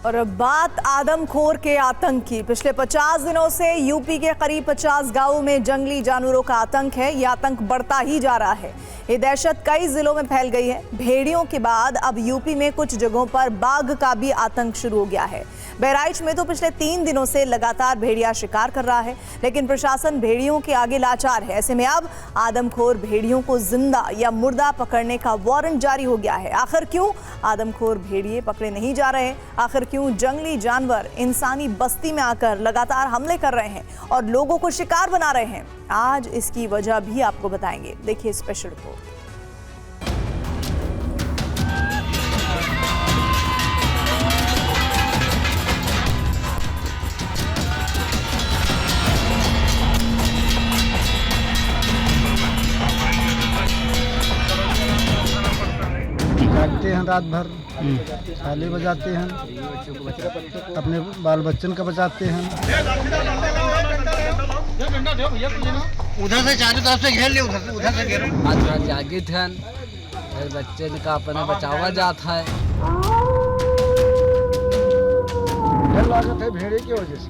और बात आदमखोर के आतंक की। पिछले 50 दिनों से यूपी के करीब 50 गांवों में जंगली जानवरों का आतंक है। यह आतंक बढ़ता ही जा रहा है। ये दहशत कई जिलों में फैल गई है। भेड़ियों के बाद अब यूपी में कुछ जगहों पर बाघ का भी आतंक शुरू हो गया है। बहराइच में तो पिछले 3 दिनों से लगातार भेड़िया शिकार कर रहा है, लेकिन प्रशासन भेड़ियों के आगे लाचार है। ऐसे में अब आदमखोर भेड़ियों को जिंदा या मुर्दा पकड़ने का वारंट जारी हो गया है। आखिर क्यों आदमखोर भेड़िए पकड़े नहीं जा रहे? आखिर क्यों जंगली जानवर इंसानी बस्ती में आकर लगातार हमले कर रहे हैं और लोगों को शिकार बना रहे हैं? आज इसकी वजह भी आपको बताएंगे। देखिए स्पेशल रिपोर्ट। जागते हैं रात भर, थाली बजाते हैं, अपने बाल बच्चन का बचाते हैं। उधर से चारों तरफ से घेर ले, उधर से घेरो। आज थोड़ा जागृत है, फिर बच्चे का अपना बचावा जाता है। डर लागत है भेड़े की वजह से।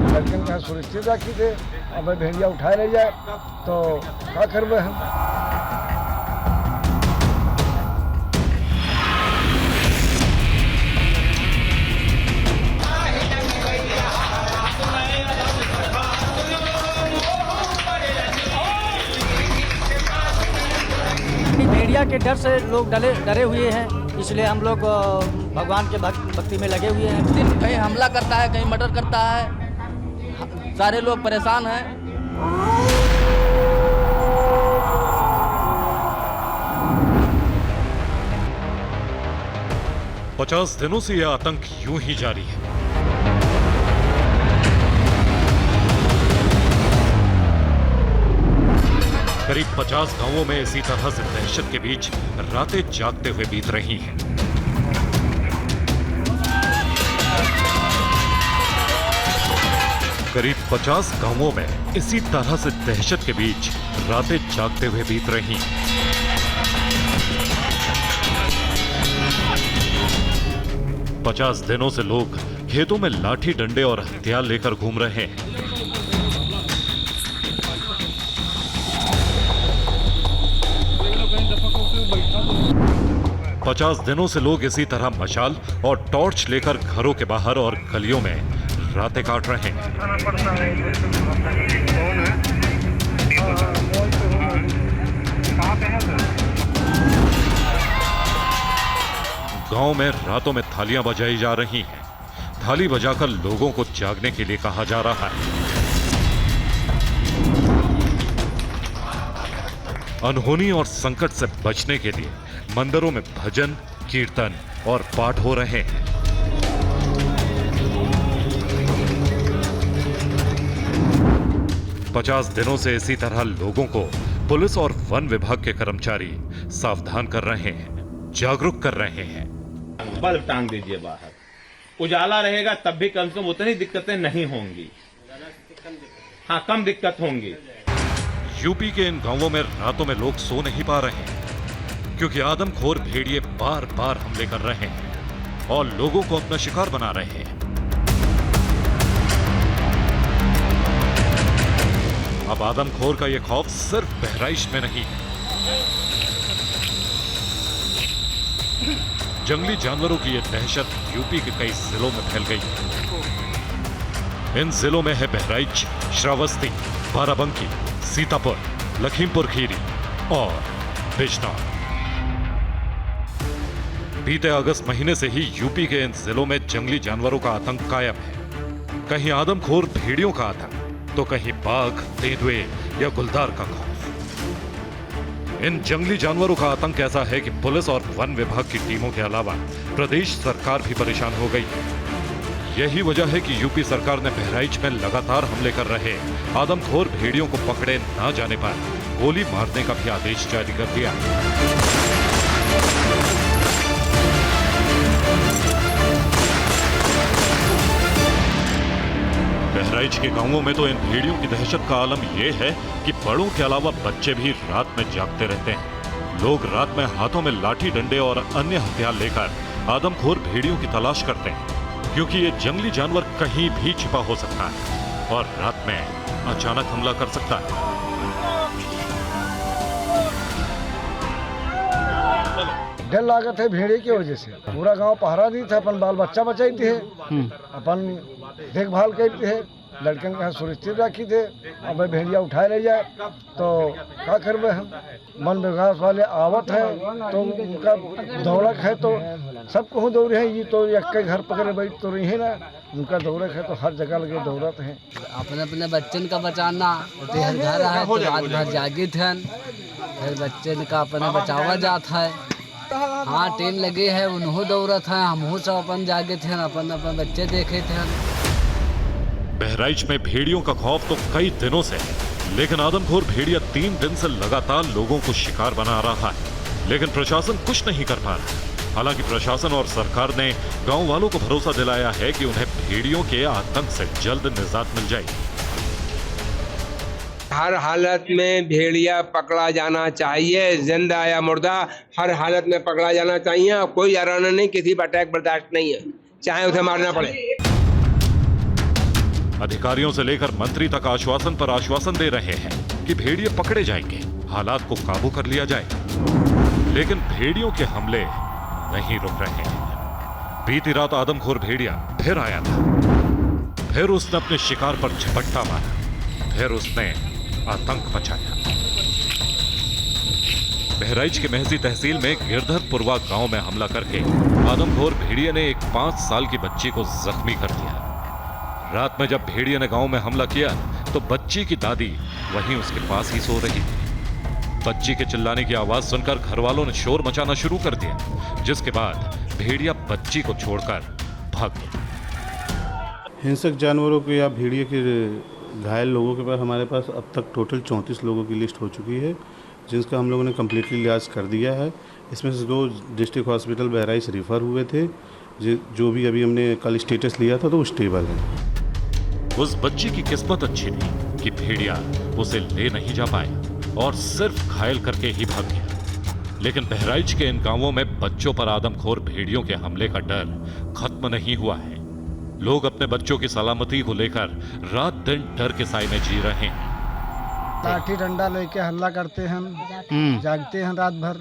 लड़कन का सुरक्षित रखी थे, अब भेड़िया उठाए ले जाए तो क्या करवे हम। भेड़िया के डर से लोग डरे हुए हैं, इसलिए हम लोग भगवान के भक्ति में लगे हुए हैं। कहीं हमला करता है, कहीं मर्डर करता है, सारे लोग परेशान हैं। पचास दिनों से यह आतंक यूं ही जारी है। करीब 50 गांवों में इसी तरह से दहशत के बीच रातें जागते हुए बीत रही हैं। करीब 50 गांवों में इसी तरह से दहशत के बीच रातें जागते हुए बीत रही हैं। पचास दिनों से लोग खेतों में लाठी डंडे और हथियार लेकर घूम रहे हैं। पचास दिनों से लोग इसी तरह मशाल और टॉर्च लेकर घरों के बाहर और गलियों में रातें काट रहे हैं। गांव में रातों में थालियां बजाई जा रही हैं। थाली बजाकर लोगों को जागने के लिए कहा जा रहा है। अनहोनी और संकट से बचने के लिए मंदिरों में भजन, कीर्तन और पाठ हो रहे हैं। पचास दिनों से इसी तरह लोगों को पुलिस और वन विभाग के कर्मचारी सावधान कर रहे हैं, जागरूक कर रहे हैं। बल्ब टांग दीजिए बाहर, उजाला रहेगा तब भी कम से कम उतनी दिक्कतें नहीं होंगी। हाँ, कम दिक्कत होंगी। यूपी के इन गांवों में रातों में लोग सो नहीं पा रहे हैं, क्योंकि आदमखोर भेड़िए बार बार हमले कर रहे हैं और लोगों को अपना शिकार बना रहे हैं। अब आदमखोर का यह खौफ सिर्फ बहराइच में नहीं है। जंगली जानवरों की यह दहशत यूपी के कई जिलों में फैल गई है। इन जिलों में है बहराइच, श्रावस्ती, बाराबंकी, सीतापुर, लखीमपुर खीरी और बिजनौर। बीते अगस्त महीने से ही यूपी के इन जिलों में जंगली जानवरों का आतंक कायम है। कहीं आदमखोर भेड़ियों का आतंक, तो कहीं बाघ, तेंदुए या गुलदार का खौफ। इन जंगली जानवरों का आतंक ऐसा है कि पुलिस और वन विभाग की टीमों के अलावा प्रदेश सरकार भी परेशान हो गई है। यही वजह है कि यूपी सरकार ने बहराइच में लगातार हमले कर रहे आदमखोर भेड़ियों को पकड़े न जाने पर गोली मारने का भी आदेश जारी कर दिया। बहराइच के गांवों में तो इन भेड़ियों की दहशत का आलम यह है कि बड़ों के अलावा बच्चे भी रात में जागते रहते हैं। लोग रात में हाथों में लाठी डंडे और अन्य हथियार लेकर आदमखोर भेड़ियों की तलाश करते हैं, क्योंकि ये जंगली जानवर कहीं भी छिपा हो सकता है और रात में अचानक हमला कर सकता है। डर लागत है भेड़िए की वजह से। पूरा गांव पहरा दी था, अपन बाल बच्चा बचाई थे, अपन देखभाल करते है, लड़कन का सुरक्षित रखी थे। अब भेड़िया उठाए ले जाए तो क्या करबे हम। वन विभाग वाले आवत है तो उनका दौड़क है तो सबको दौड़े हैं। ये तो एक घर पकड़े बैठ तो रही है ना, उनका दौड़क है तो हर जगह लगे दौड़त है। अपने अपने बच्चन का बचाना घर घर है तो रात भर जागी थे, फिर बच्चन का अपना बचावा जाता है। हाँ टीम लगे है, उन्हों दौड़त है, हमहू सब अपन जागे थे, अपन अपन बच्चे देखे थे। बहराइच में भेड़ियों का खौफ तो कई दिनों से है, लेकिन आदमखोर भेड़िया 3 दिन से लगातार लोगों को शिकार बना रहा है, लेकिन प्रशासन कुछ नहीं कर पा रहा। हालांकि प्रशासन और सरकार ने गांव वालों को भरोसा दिलाया है कि उन्हें भेड़ियों के आतंक से जल्द निजात मिल जाएगी। हर हालत में भेड़िया पकड़ा जाना चाहिए, जिंदा या मुर्दा हर हालत में पकड़ा जाना चाहिए। कोई याराना नहीं, किसी पर अटैक बर्दाश्त नहीं है, चाहे उसे मारना पड़े। अधिकारियों से लेकर मंत्री तक आश्वासन पर आश्वासन दे रहे हैं कि भेड़िए पकड़े जाएंगे, हालात को काबू कर लिया जाएगा, लेकिन भेड़ियों के हमले नहीं रुक रहे हैं। बीती रात आदमखोर भेड़िया फिर आया था, फिर उसने अपने शिकार पर झपट्टा मारा, फिर उसने आतंक मचाया। बहराइच के महसी तहसील में गिरधरपुरवा गांव में हमला करके आदमखोर भेड़िए ने एक 5 साल की बच्ची को जख्मी कर दिया। रात में जब भेड़िए ने गांव में हमला किया तो बच्ची की दादी वहीं उसके पास ही सो रही थी। बच्ची के चिल्लाने की आवाज सुनकर घर वालों ने शोर मचाना शुरू कर दिया, जिसके बाद भेड़िया बच्ची को छोड़कर भाग गया। हिंसक जानवरों के या भेड़िए के घायल लोगों के पास हमारे पास अब तक टोटल 34 लोगों की लिस्ट हो चुकी है, जिसका हम लोगों ने कम्प्लीटली इलाज कर दिया है। इसमें से 2 डिस्ट्रिक्ट हॉस्पिटल बहराइच रिफ़र हुए थे, जो भी अभी हमने कल स्टेटस लिया था तो वो स्टेबल है। उस बच्ची की किस्मत अच्छी थी कि भेड़िया उसे ले नहीं जा पाए और सिर्फ घायल करके ही भाग गया। लेकिन बहराइच के इन गांवों में बच्चों पर आदमखोर भेड़ियों के हमले का डर खत्म नहीं हुआ है। लोग अपने बच्चों की सलामती को लेकर रात दिन डर के साए में जी रहे हैं। लाठी डंडा लेके हल्ला करते हैं, जागते हैं रात भर,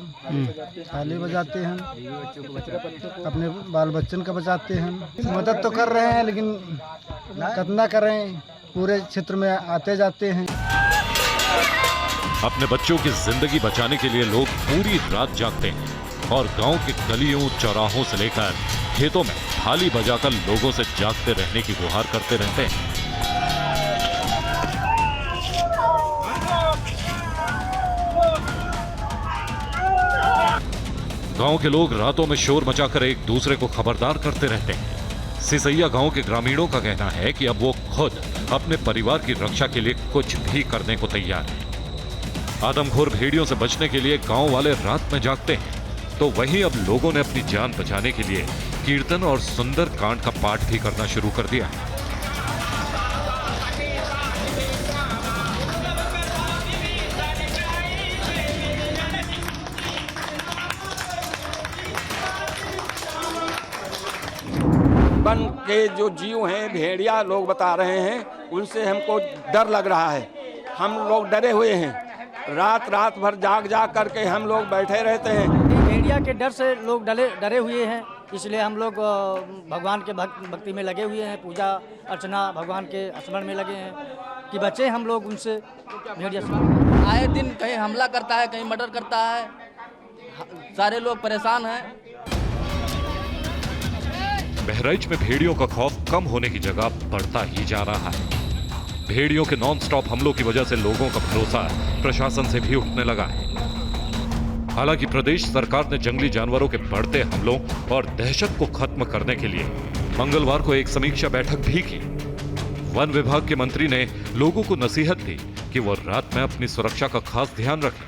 थाली बजाते हैं, अपने बाल बच्चन का बचाते हैं। मदद तो कर रहे हैं लेकिन कितना करें, पूरे क्षेत्र में आते जाते हैं। अपने बच्चों की जिंदगी बचाने के लिए लोग पूरी रात जागते हैं और गांव के गलियों चौराहों से लेकर खेतों में थाली बजाकर लोगों से जागते रहने की गुहार करते रहते हैं। गांव के लोग रातों में शोर मचाकर एक दूसरे को खबरदार करते रहते हैं। सिसैया गांव के ग्रामीणों का कहना है कि अब वो खुद अपने परिवार की रक्षा के लिए कुछ भी करने को तैयार है। आदमखोर भेड़ियों से बचने के लिए गांव वाले रात में जागते हैं, तो वहीं अब लोगों ने अपनी जान बचाने के लिए कीर्तन और सुंदर कांड का पाठ भी करना शुरू कर दिया है। वन के जो जीव हैं, भेड़िया लोग बता रहे हैं, उनसे हमको डर लग रहा है। हम लोग डरे हुए हैं, रात भर जाग करके हम लोग बैठे रहते हैं। भेड़िया के डर से लोग डरे हुए हैं, इसलिए हम लोग भगवान के भक्ति में लगे हुए हैं, पूजा अर्चना भगवान के स्मरण में लगे हैं कि बचे हम लोग उनसे, भेड़िया से। आए दिन कहीं हमला करता है, कहीं मर्डर करता है, सारे लोग परेशान हैं। बहराइच में भेड़ियों का खौफ कम होने की जगह बढ़ता ही जा रहा है। भेड़ियों के नॉन-स्टॉप हमलों की वजह से लोगों का भरोसा प्रशासन से भी उठने लगा है। हालांकि प्रदेश सरकार ने जंगली जानवरों के बढ़ते हमलों और दहशत को खत्म करने के लिए मंगलवार को एक समीक्षा बैठक भी की। वन विभाग के मंत्री ने लोगों को नसीहत दी कि वो रात में अपनी सुरक्षा का खास ध्यान रखें।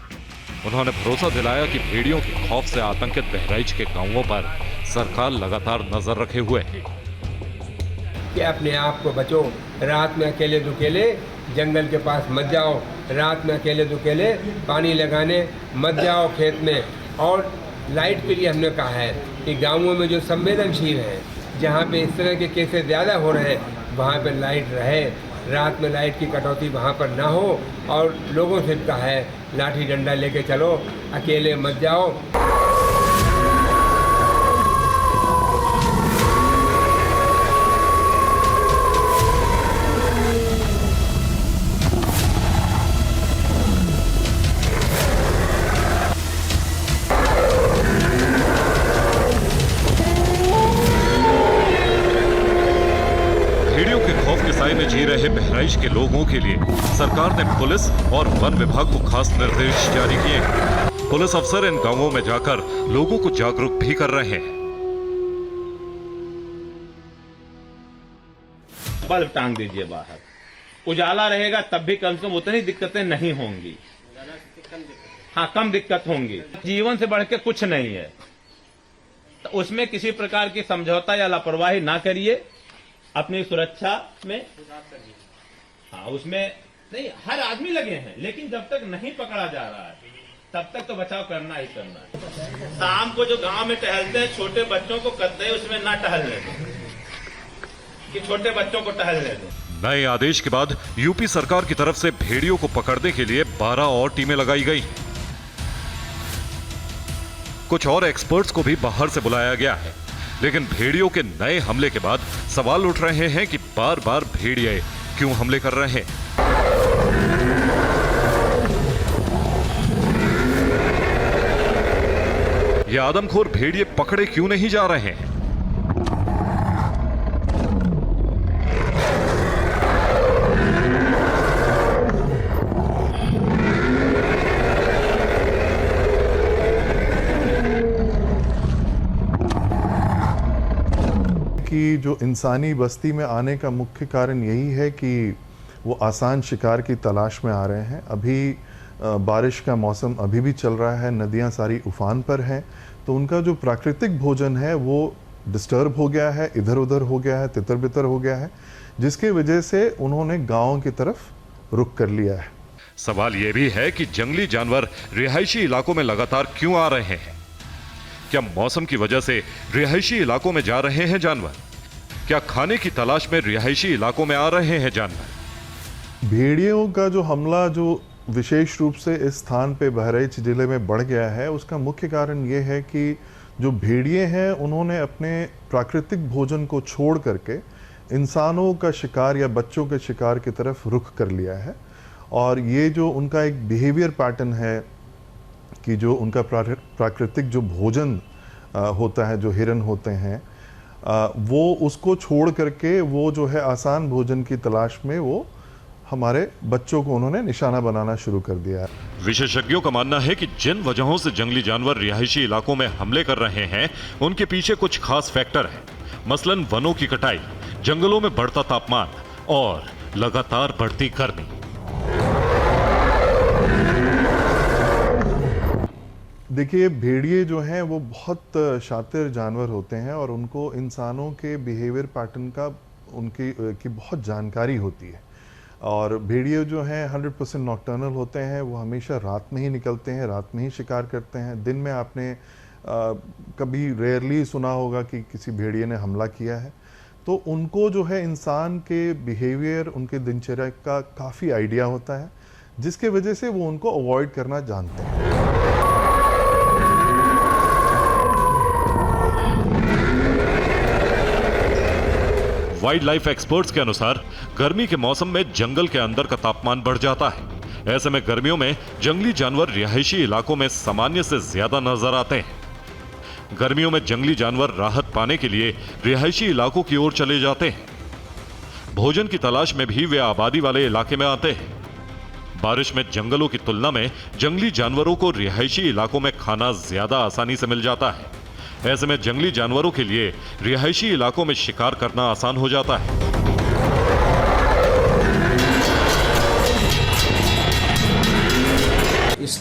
उन्होंने भरोसा दिलाया कि भेड़ियों के खौफ से आतंकित बहराइच के गांवों पर सरकार लगातार नजर रखे हुए है। कि अपने आप को बचो, रात में अकेले दुकेले जंगल के पास मत जाओ, रात में अकेले दुकेले पानी लगाने मत जाओ खेत में, और लाइट के लिए हमने कहा है कि गाँवों में जो संवेदनशील है, जहाँ पे इस तरह के केसेस ज़्यादा हो रहे हैं, वहाँ पे लाइट रहे, रात में लाइट की कटौती वहाँ पर ना हो। और लोगों से कहा है लाठी डंडा लेके चलो, अकेले मत जाओ। में जी रहे बहराइच के लोगों के लिए सरकार ने पुलिस और वन विभाग को खास निर्देश जारी किए हैं। पुलिस अफसर इन गांवों में जाकर लोगों को जागरूक भी कर रहे हैं। बल्ब टांग दीजिए बाहर, उजाला रहेगा तब भी कम से कम उतनी दिक्कतें नहीं होंगी। हाँ, कम दिक्कत होंगी। जीवन से बढ़ के कुछ नहीं है, तो उसमें किसी प्रकार की समझौता या लापरवाही ना करिए। अपनी सुरक्षा में, हाँ, उसमें नहीं, हर आदमी लगे हैं, लेकिन जब तक नहीं पकड़ा जा रहा है तब तक तो बचाव करना ही करना है। शाम को जो गांव में टहलते हैं, छोटे बच्चों को कहते हैं उसमें ना टहलने दो, कि छोटे बच्चों को टहलने दो। नए आदेश के बाद यूपी सरकार की तरफ से भेड़ियों को पकड़ने के लिए 12 और टीमें लगाई गई। कुछ और एक्सपर्ट्स को भी बाहर से बुलाया गया है, लेकिन भेड़ियों के नए हमले के बाद सवाल उठ रहे हैं कि बार बार भेड़िए क्यों हमले कर रहे हैं। ये आदमखोर भेड़िए पकड़े क्यों नहीं जा रहे हैं? कि जो इंसानी बस्ती में आने का मुख्य कारण यही है कि वो आसान शिकार की तलाश में आ रहे हैं। अभी बारिश का मौसम अभी भी चल रहा है, नदियां सारी उफान पर हैं, तो उनका जो प्राकृतिक भोजन है वो डिस्टर्ब हो गया है, इधर उधर हो गया है, तितर बितर हो गया है, जिसकी वजह से उन्होंने गाँव की तरफ रुख कर लिया है। सवाल ये भी है कि जंगली जानवर रिहायशी इलाकों में लगातार क्यों आ रहे हैं? क्या मौसम की वजह से रिहायशी इलाकों में जा रहे हैं जानवर? क्या खाने की तलाश में रिहायशी इलाकों में आ रहे हैं जानवर? भेड़ियों का जो हमला जो विशेष रूप से इस स्थान पे बहराइच जिले में बढ़ गया है, उसका मुख्य कारण ये है कि जो भेड़िए हैं उन्होंने अपने प्राकृतिक भोजन को छोड़ करके इंसानों का शिकार या बच्चों के शिकार की तरफ रुख कर लिया है। और ये जो उनका एक बिहेवियर पैटर्न है कि जो उनका प्राकृतिक जो भोजन होता है, जो हिरन होते हैं, वो उसको छोड़ करके वो जो है आसान भोजन की तलाश में वो हमारे बच्चों को उन्होंने निशाना बनाना शुरू कर दिया है। विशेषज्ञों का मानना है कि जिन वजहों से जंगली जानवर रिहायशी इलाकों में हमले कर रहे हैं, उनके पीछे कुछ खास फैक्टर हैं। मसलन वनों की कटाई, जंगलों में बढ़ता तापमान और लगातार बढ़ती गर्मी। देखिए, भेड़िए जो हैं वो बहुत शातिर जानवर होते हैं और उनको इंसानों के बिहेवियर पैटर्न का की बहुत जानकारी होती है। और भेड़िए जो हैं 100% नॉकटर्नल होते हैं, वो हमेशा रात में ही निकलते हैं, रात में ही शिकार करते हैं। दिन में आपने कभी रेयरली सुना होगा कि किसी भेड़िए ने हमला किया है। तो उनको जो है इंसान के बिहेवियर, उनके दिनचर्या का काफ़ी आइडिया होता है, जिसके वजह से वो उनको अवॉइड करना जानते हैं। वाइल्ड लाइफ एक्सपर्ट्स के अनुसार गर्मी के मौसम में जंगल के अंदर का तापमान बढ़ जाता है। ऐसे में गर्मियों में जंगली जानवर रिहायशी इलाकों में सामान्य से ज्यादा नजर आते हैं। गर्मियों में जंगली जानवर राहत पाने के लिए रिहायशी इलाकों की ओर चले जाते हैं। भोजन की तलाश में भी वे आबादी वाले इलाके में आते हैं। बारिश में जंगलों की तुलना में जंगली जानवरों को रिहायशी इलाकों में खाना ज्यादा आसानी से मिल जाता है। ऐसे में जंगली जानवरों के लिए रिहायशी इलाकों में शिकार करना आसान हो जाता है।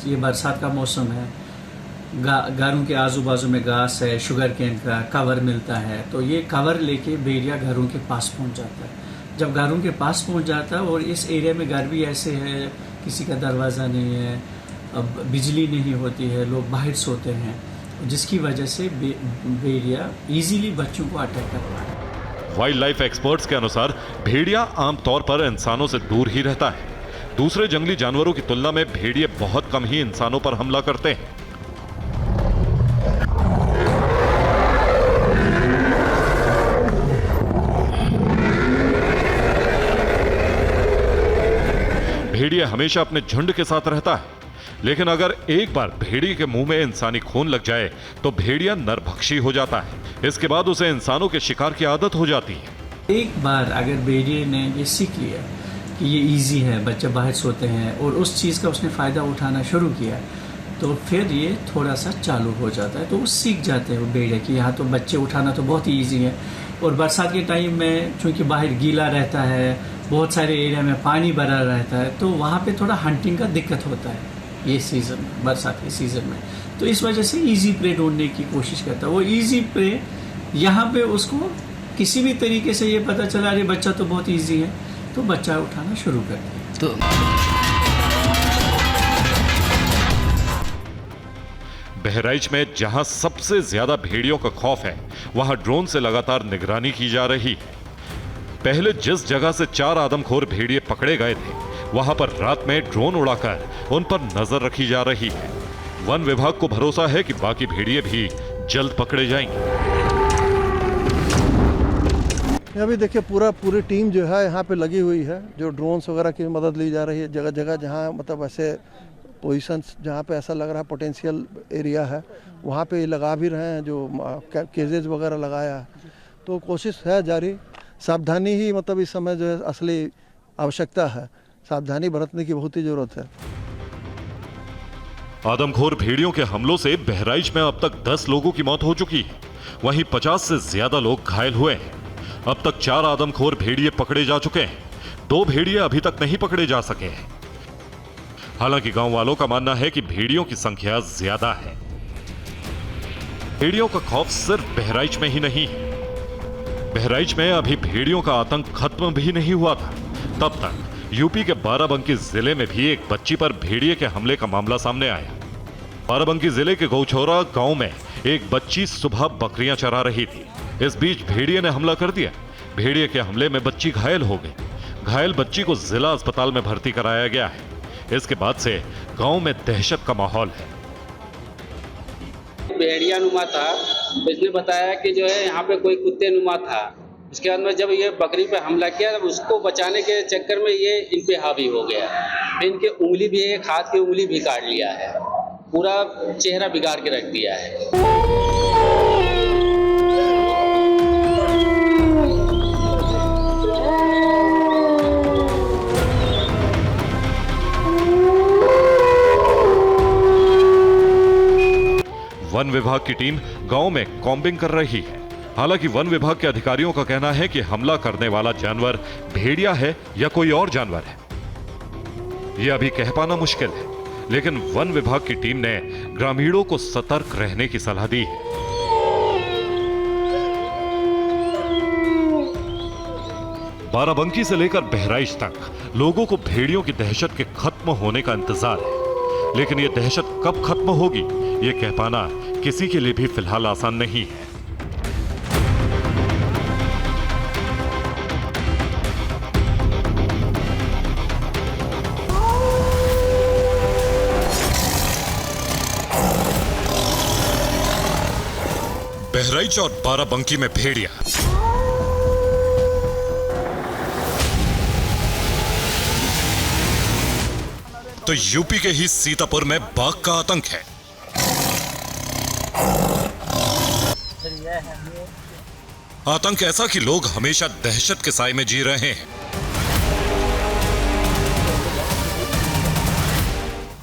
ये बरसात का मौसम है, घरों के आजू बाजू में घास है, शुगर केन का कवर मिलता है, तो ये कवर लेके भेड़िया घरों के पास पहुंच जाता है। जब घरों के पास पहुंच जाता है, और इस एरिया में घर भी ऐसे है, किसी का दरवाज़ा नहीं है, अब बिजली नहीं होती है, लोग बाहर सोते हैं, जिसकी वजह से भेड़िया इजीली बच्चों को अटैक कर रहा है। वाइल्ड लाइफ एक्सपर्ट्स के अनुसार भेड़िया आमतौर पर इंसानों से दूर ही रहता है। दूसरे जंगली जानवरों की तुलना में भेड़िए बहुत कम ही इंसानों पर हमला करते हैं। भेड़िया हमेशा अपने झुंड के साथ रहता है, लेकिन अगर एक बार भेड़िए के मुंह में इंसानी खून लग जाए तो भेड़िया नरभक्षी हो जाता है। इसके बाद उसे इंसानों के शिकार की आदत हो जाती है। एक बार अगर भेड़िए ने ये सीख लिया कि ये इजी है, बच्चे बाहर सोते हैं और उस चीज़ का उसने फ़ायदा उठाना शुरू किया, तो फिर ये थोड़ा सा चालू हो जाता है। तो वो सीख जाते हैं वो भेड़िया कि यहाँ तो बच्चे उठाना तो बहुत ही ईजी है। और बरसात के टाइम में चूँकि बाहर गीला रहता है, बहुत सारे एरिया में पानी भरा रहता है, तो वहाँ पे थोड़ा हंटिंग का दिक्कत होता है ये सीज़न में, बरसात के सीज़न में। तो इस वजह से इजी प्रे ढूंढने की कोशिश करता है। वो इजी प्रे यहाँ पे उसको किसी भी तरीके से ये पता चला अरे बच्चा तो बहुत इजी है, तो बच्चा उठाना शुरू कर दिया। तो बहराइच में जहां सबसे ज्यादा भेड़ियों का खौफ है, वहां ड्रोन से लगातार निगरानी की जा रही है। पहले जिस जगह से 4 आदमखोर भेड़िए पकड़े गए थे, वहां पर रात में ड्रोन उड़ाकर उन पर नजर रखी जा रही है। वन विभाग को भरोसा है कि बाकी भेड़िए भी जल्द पकड़े जाएंगे। अभी देखिए पूरी टीम जो है यहाँ पे लगी हुई है, जो ड्रोन्स वगैरह की मदद ली जा रही है। जगह जगह जहाँ मतलब ऐसे पोजीशंस जहाँ पे ऐसा लग रहा है पोटेंशियल एरिया है, वहाँ पे लगा भी रहे हैं, जो केजेज वगैरह लगाया है। तो कोशिश है जारी। सावधानी ही मतलब इस समय जो है असली आवश्यकता है, सावधानी बरतने की बहुत ही जरूरत है। आदमखोर भेड़ियों के हमलों से बहराइच में अब तक 10 लोगों की मौत हो चुकी है, वहीं 50 से ज्यादा लोग घायल हुए हैं। अब तक 4 आदमखोर भेड़िए पकड़े जा चुके हैं, 2 भेड़िए अभी तक नहीं पकड़े जा सके हैं। हालांकि गांव वालों का मानना है कि भेड़ियों की संख्या ज्यादा है। भेड़ियों का खौफ सिर्फ बहराइच में ही नहीं है। बहराइच में अभी भेड़ियों का आतंक खत्म भी नहीं हुआ था, तब तक यूपी के बाराबंकी जिले में भी एक बच्ची पर भेड़िए के हमले का मामला सामने आया। बाराबंकी जिले के गौछौरा गांव में एक बच्ची सुबह बकरियां चरा रही थी। इस बीच भेड़िए ने हमला कर दिया। भेड़िए के हमले में बच्ची घायल हो गई। घायल बच्ची को जिला अस्पताल में भर्ती कराया गया है। इसके बाद से गांव में दहशत का माहौल है। भेड़िया नुमा था, तो इसने बताया कि जो है यहाँ पे कोई कुत्ते नुमा था। उसके बाद में जब ये बकरी पे हमला किया, तब उसको बचाने के चक्कर में ये इन पे हावी हो गया। इनके उंगली भी, एक हाथ की उंगली भी काट लिया है, पूरा चेहरा बिगाड़ के रख दिया है। वन विभाग की टीम गांव में कॉम्बिंग कर रही है। हालांकि वन विभाग के अधिकारियों का कहना है कि हमला करने वाला जानवर भेड़िया है या कोई और जानवर है, यह अभी कह पाना मुश्किल है। लेकिन वन विभाग की टीम ने ग्रामीणों को सतर्क रहने की सलाह दी है। बाराबंकी से लेकर बहराइच तक लोगों को भेड़ियों की दहशत के खत्म होने का इंतजार है, लेकिन यह दहशत कब खत्म होगी, ये कह पाना किसी के लिए भी फिलहाल आसान नहीं है। बहराइच और बाराबंकी में भेड़िया, तो यूपी के ही सीतापुर में बाघ का आतंक है। आतंक ऐसा कि लोग हमेशा दहशत के साए में जी रहे हैं।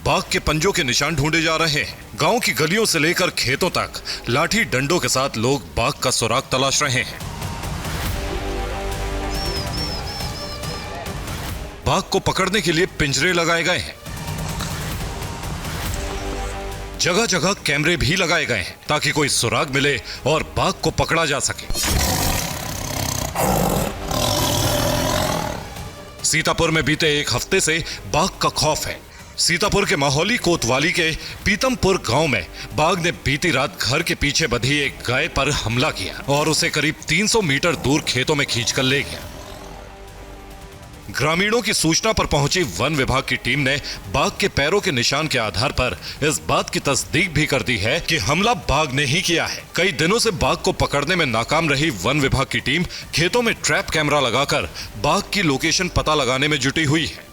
बाघ के पंजों के निशान ढूंढे जा रहे हैं। गांव की गलियों से लेकर खेतों तक लाठी डंडों के साथ लोग बाघ का सुराग तलाश रहे हैं। बाघ को पकड़ने के लिए पिंजरे लगाए गए हैं। जगह जगह कैमरे भी लगाए गए हैं ताकि कोई सुराग मिले और बाघ को पकड़ा जा सके। सीतापुर में बीते एक हफ्ते से बाघ का खौफ है। सीतापुर के माहौली कोतवाली के पीतमपुर गांव में बाघ ने बीती रात घर के पीछे बंधी एक गाय पर हमला किया और उसे करीब 300 मीटर दूर खेतों में खींचकर ले गया। ग्रामीणों की सूचना पर पहुंची वन विभाग की टीम ने बाघ के पैरों के निशान के आधार पर इस बात की तस्दीक भी कर दी है कि हमला बाघ ने ही किया है। कई दिनों से बाघ को पकड़ने में नाकाम रही वन विभाग की टीम खेतों में ट्रैप कैमरा लगाकर बाघ की लोकेशन पता लगाने में जुटी हुई है।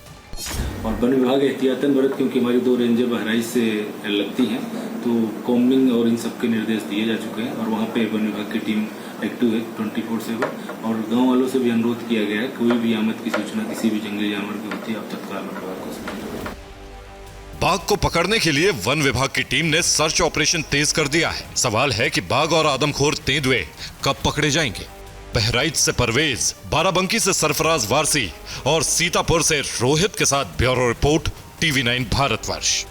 और वन विभाग एहतियातन बरत, क्योंकि हमारी 2 रेंजर बहराइच से लगती हैं, तो कॉम्बिंग और इन सब के निर्देश दिए जा चुके हैं और वहाँ पे वन विभाग की टीम एक्टिव है 24/7। और गांव वालों से भी अनुरोध किया गया है, कोई भी आमद की सूचना किसी भी जंगली जानवर की होती है आप तत्काल वन विभाग को सूचना करें। बाघ को पकड़ने के लिए वन विभाग की टीम ने सर्च ऑपरेशन तेज कर दिया है। सवाल है कि बाघ और आदमखोर तेंदुए कब पकड़े जाएंगे। बहराइच से परवेज, बाराबंकी से सरफराज वारसी और सीतापुर से रोहित के साथ ब्यूरो रिपोर्ट, TV9 भारतवर्ष।